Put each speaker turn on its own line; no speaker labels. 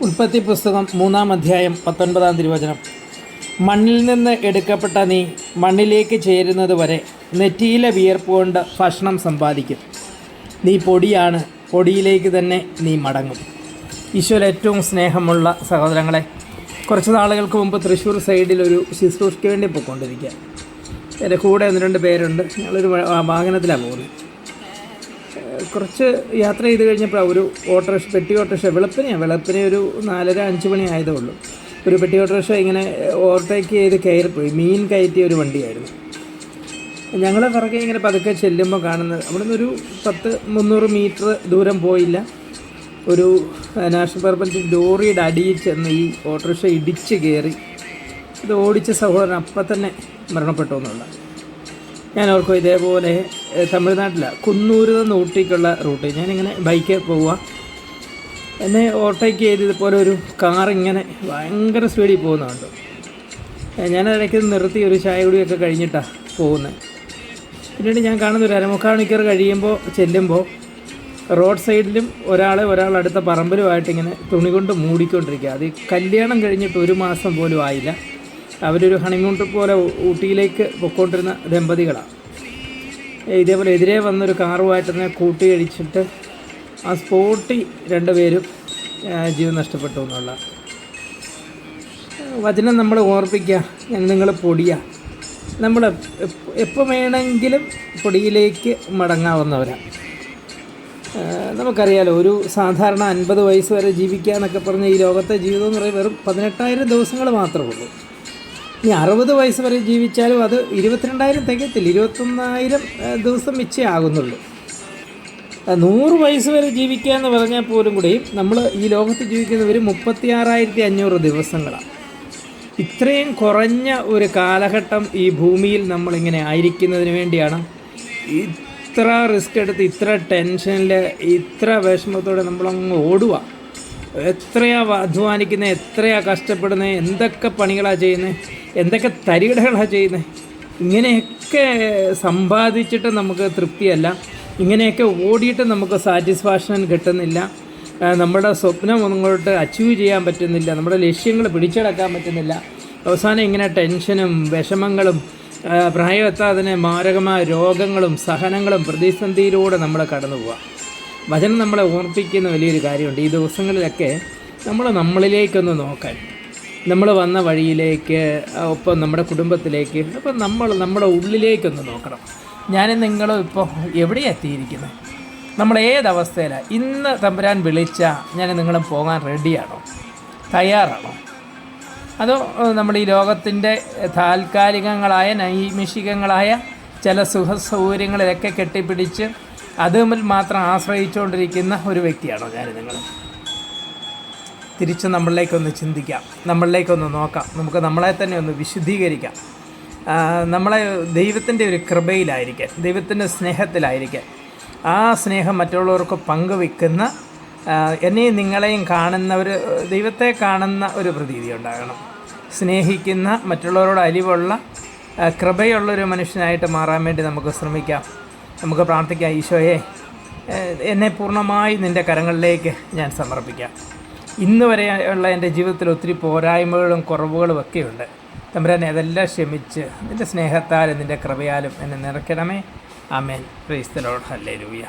ഉൽപ്പത്തി പുസ്തകം 3-ാം അധ്യായം 19-ാം തിരുവചനം. മണ്ണിൽ നിന്ന് എടുക്കപ്പെട്ട നീ മണ്ണിലേക്ക് ചേരുന്നത് വരെ നെറ്റിയിലെ വിയർപ്പ് കൊണ്ട് ഭക്ഷണം സമ്പാദിക്കും. നീ പൊടിയാണ്, പൊടിയിലേക്ക് തന്നെ നീ മടങ്ങും. ഈശോയിൽ ഏറ്റവും സ്നേഹമുള്ള സഹോദരങ്ങളെ, കുറച്ച് നാളുകൾക്ക് മുമ്പ് തൃശ്ശൂർ സൈഡിൽ ഒരു ശുശ്രൂഷയ്ക്ക് വേണ്ടി പോയിക്കൊണ്ടിരിക്കുക. എൻ്റെ കൂടെ 1-2 പേരുണ്ട്. ഞങ്ങളൊരു വാഹനത്തിലാണ് പോകുന്നത്. കുറച്ച് യാത്ര ചെയ്ത് കഴിഞ്ഞപ്പോൾ ഒരു ഓട്ടോറിക്ഷ, പെട്ടി ഓട്ടോറിക്ഷ, വെളുപ്പിനെ ഒരു 4:30-5 മണി ആയതേ ഉള്ളൂ. ഒരു പെട്ടി ഓട്ടോറിക്ഷ ഇങ്ങനെ ഓവർടേക്ക് ചെയ്ത് കയറിപ്പോയി. മീൻ കയറ്റിയ ഒരു വണ്ടിയായിരുന്നു. ഞങ്ങളെ പുറകെ ഇങ്ങനെ പതുക്കെ ചെല്ലുമ്പോൾ കാണുന്നത്, അവിടെ നിന്നൊരു 10-300 മീറ്റർ ദൂരം പോയില്ല, ഒരു നാഷണൽ പർപ്പസ് ലോറിയുടെ അടിയിൽ ചെന്ന് ഈ ഓട്ടോറിക്ഷ ഇടിച്ച് കയറി ഇത് ഓടിച്ച സഹോദരൻ അപ്പം തന്നെ മരണപ്പെട്ടു എന്നുള്ള. ഞാൻ ഓർക്കും, ഇതേപോലെ തമിഴ്നാട്ടിലാണ് കുന്നൂരിൽ നിന്ന് ഊട്ടിക്കുള്ള റൂട്ട്. ഞാനിങ്ങനെ ബൈക്കിൽ പോവുക, എന്നെ ഓവർടേക്ക് ചെയ്ത് ഇതുപോലെ ഒരു കാറിങ്ങനെ ഭയങ്കര സ്പീഡിൽ പോകുന്നുണ്ട്. ഞാനിടയ്ക്ക് നിർത്തി ഒരു ചായ കുടിയൊക്കെ കഴിഞ്ഞിട്ടാണ് പോകുന്നത്. പിന്നീട് ഞാൻ കാണുന്ന ഒരു 1/4 മണിക്കൂർ കഴിയുമ്പോൾ ചെല്ലുമ്പോൾ റോഡ് സൈഡിലും ഒരാൾ അടുത്ത പറമ്പിലുമായിട്ട് ഇങ്ങനെ തുണി കൊണ്ട് മൂടിക്കൊണ്ടിരിക്കുക. അത് കല്യാണം കഴിഞ്ഞിട്ട് 1 മാസം പോലും ആയില്ല. അവരൊരു ഹണിമൂൺ ട്രിപ്പ് പോലെ ഊട്ടിയിലേക്ക് പൊയ്ക്കൊണ്ടിരുന്ന ദമ്പതികളാണ്. ഇതേപോലെ എതിരെ വന്നൊരു കാറുമായിട്ട് തന്നെ കൂട്ടി കഴിച്ചിട്ട് ആ സ്പോട്ടിൽ 2 പേരും ജീവൻ നഷ്ടപ്പെട്ടു എന്നുള്ള വചനം നമ്മൾ ഓർപ്പിക്കുക. നിങ്ങൾ പൊടിയാണ്, നമ്മൾ എപ്പോൾ വേണമെങ്കിലും പൊടിയിലേക്ക് മടങ്ങാവുന്നവരാണ്. നമുക്കറിയാലോ, ഒരു സാധാരണ 50 വയസ്സ് വരെ ജീവിക്കുക എന്നൊക്കെ പറഞ്ഞ ഈ ലോകത്തെ ജീവിതം എന്ന് പറയുന്നത് വെറും 18,000 ദിവസങ്ങൾ മാത്രമേ ഉള്ളൂ. ഇനി 60 വയസ്സ് വരെ ജീവിച്ചാലും അത് 22,000 തികയത്തില്ല, 21,000 ദിവസം മിച്ചേ ആകുന്നുള്ളൂ. 100 വയസ്സ് വരെ ജീവിക്കുക എന്ന് പറഞ്ഞാൽ പോലും കൂടിയും നമ്മൾ ഈ ലോകത്ത് ജീവിക്കുന്നവർ 36,500 ദിവസങ്ങളാണ്. ഇത്രയും കുറഞ്ഞ ഒരു കാലഘട്ടം ഈ ഭൂമിയിൽ നമ്മളിങ്ങനെ ആയിരിക്കുന്നതിന് വേണ്ടിയാണ് ഇത്ര റിസ്ക് എടുത്ത്, ഇത്ര ടെൻഷനിൽ, ഇത്ര വിഷമത്തോടെ നമ്മളങ്ങ് ഓടുക. എത്രയാ അധ്വാനിക്കുന്നത്, എത്രയാ കഷ്ടപ്പെടുന്നത്, എന്തൊക്കെ പണികളാണ് ചെയ്യുന്നത്, എന്തൊക്കെ തരികിടകളാണ് ചെയ്യുന്നത്. ഇങ്ങനെയൊക്കെ സമ്പാദിച്ചിട്ട് നമുക്ക് തൃപ്തിയല്ല, ഇങ്ങനെയൊക്കെ ഓടിയിട്ട് നമുക്ക് സാറ്റിസ്ഫാക്ഷൻ കിട്ടുന്നില്ല, നമ്മുടെ സ്വപ്നം അങ്ങോട്ട് അച്ചീവ് ചെയ്യാൻ പറ്റുന്നില്ല, നമ്മുടെ ലക്ഷ്യങ്ങൾ പിടിച്ചെടുക്കാൻ പറ്റുന്നില്ല. അവസാനം ഇങ്ങനെ ടെൻഷനും വിഷമങ്ങളും പ്രായമെത്താതെ മാരകമായ രോഗങ്ങളും സഹനങ്ങളും പ്രതിസന്ധിയിലൂടെ നമ്മൾ കടന്നു പോവുക. വചനം നമ്മളെ ഓർപ്പിക്കുന്ന വലിയൊരു കാര്യമുണ്ട്. ഈ ദിവസങ്ങളിലൊക്കെ നമ്മളിലേക്കൊന്ന് നോക്കാൻ, നമ്മൾ വന്ന വഴിയിലേക്ക്, ഒപ്പം നമ്മുടെ കുടുംബത്തിലേക്ക്, അപ്പം നമ്മുടെ ഉള്ളിലേക്കൊന്ന് നോക്കണം. ഞാനും നിങ്ങളും ഇപ്പോൾ എവിടെയാണ് എത്തിയിരിക്കുന്നത്? നമ്മൾ ഏതവസ്ഥയിലാണ്? ഇന്ന് തമ്പുരാൻ വിളിച്ചാൽ ഞാൻ നിങ്ങളും പോകാൻ റെഡിയാണോ, തയ്യാറാണോ? അതോ നമ്മൾ ഈ ലോകത്തിൻ്റെ താൽക്കാലികങ്ങളായ നൈമിഷികങ്ങളായ ചില സുഖസൗകര്യങ്ങളിലൊക്കെ കെട്ടിപ്പിടിച്ച് അതുമിൽ മാത്രം ആശ്രയിച്ചുകൊണ്ടിരിക്കുന്ന ഒരു വ്യക്തിയാണോ ഞാൻ നിങ്ങൾ? തിരിച്ച് നമ്മളിലേക്കൊന്ന് ചിന്തിക്കാം, നമ്മളിലേക്കൊന്ന് നോക്കാം. നമുക്ക് നമ്മളെ തന്നെ ഒന്ന് വിശുദ്ധീകരിക്കാം. നമ്മളെ ദൈവത്തിൻ്റെ ഒരു കൃപയിലായിരിക്കാൻ, ദൈവത്തിൻ്റെ സ്നേഹത്തിലായിരിക്കാൻ, ആ സ്നേഹം മറ്റുള്ളവർക്ക് പങ്കുവെക്കുന്ന, എന്നെയും നിങ്ങളെയും കാണുന്നവർ ദൈവത്തെ കാണുന്ന ഒരു പ്രതീതി ഉണ്ടാകണം. സ്നേഹിക്കുന്ന, മറ്റുള്ളവരോട് അലിവുള്ള, കൃപയുള്ളൊരു മനുഷ്യനായിട്ട് മാറാൻ വേണ്ടി നമുക്ക് ശ്രമിക്കാം. നമുക്ക് പ്രാർത്ഥിക്കാം. ഈശോയെ, എന്നെ പൂർണ്ണമായി നിൻ്റെ കരങ്ങളിലേക്ക് ഞാൻ സമർപ്പിക്കാം. ഇന്ന് വരെയുള്ള എൻ്റെ ജീവിതത്തിൽ ഒത്തിരി പോരായ്മകളും കുറവുകളും ഒക്കെയുണ്ട്. തമ്പുരാനെ, അതെല്ലാം ക്ഷമിച്ച് നിൻ്റെ സ്നേഹത്താലും നിൻ്റെ കൃപയാലും എന്നെ നിറയ്ക്കണമേ. Amen. Praise the Lord. Hallelujah.